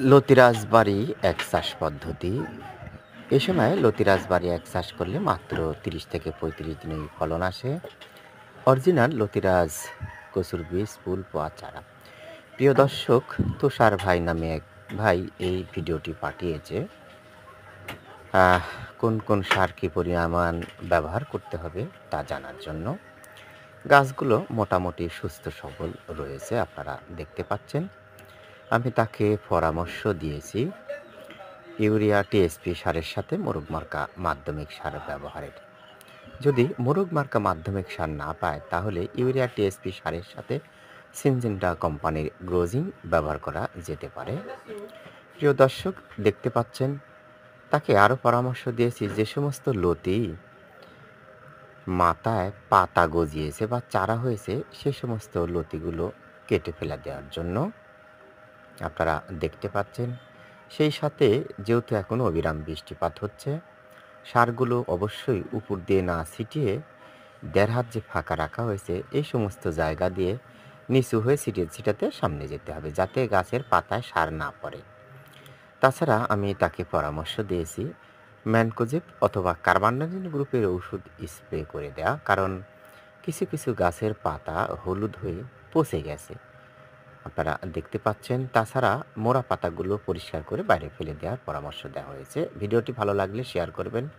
লতিরাজবাড়ি এক চাষ পদ্ধতি। এ সময় লতিরাজবাড়ি এক চাষ করলে মাত্র ৩০ থেকে ৩৫ দিনেই ফলন আসে। অরিজিনাল লতিরাজ কচুর বীজ, ফুল, পোয়া, চারা। প্রিয় দর্শক, তুষার ভাই নামে এক ভাই এই ভিডিওটি পাঠিয়েছে। আহ, কোন কোন সার কি পরিমাণ ব্যবহার করতে হবে তা জানার জন্য। গাছগুলো মোটামুটি সুস্থ সবল রয়েছে, আপনারা দেখতে পাচ্ছেন। আমি তাকে পরামর্শ দিয়েছি ইউরিয়া টিএসপি সারের সাথে মোরগ মার্কা মাধ্যমিক সার ব্যবহারের। যদি মোরগ মার্কা মাধ্যমিক সার না পায় তাহলে ইউরিয়া টিএসপি সারের সাথে সিনজেন্টা কোম্পানির গ্রোজিং ব্যবহার করা যেতে পারে। প্রিয় দর্শক, দেখতে পাচ্ছেন, তাকে আরও পরামর্শ দিয়েছি যে সমস্ত লতি মাথায় পাতা গজিয়েছে বা চারা হয়েছে সে সমস্ত লতিগুলো কেটে ফেলা দেওয়ার জন্য। আপনারা দেখতে পাচ্ছেন, সেই সাথে যেহেতু এখন অবিরাম বৃষ্টিপাত হচ্ছে, সারগুলো অবশ্যই উপর দিয়ে না ছিটিয়ে ১.৫ হাত যে ফাঁকা রাখা হয়েছে এই সমস্ত জায়গা দিয়ে নিচু হয়ে ছিটিয়ে ছিটাতে সামনে যেতে হবে, যাতে গাছের পাতায় সার না পড়ে। তাছাড়া আমি তাকে পরামর্শ দিয়েছি ম্যানকোজেব অথবা কার্বানডাজিম গ্রুপের ওষুধ স্প্রে করে দেয়া, কারণ কিছু কিছু গাছের পাতা হলুদ হয়ে পচে গেছে, আপনারা দেখতে পাচ্ছেন। তাছাড়া মোড়া পাতাগুলো পরিষ্কার করে বাইরে ফেলে দেওয়ার পরামর্শ দেওয়া হয়েছে। ভিডিওটি ভালো লাগলে শেয়ার করবেন।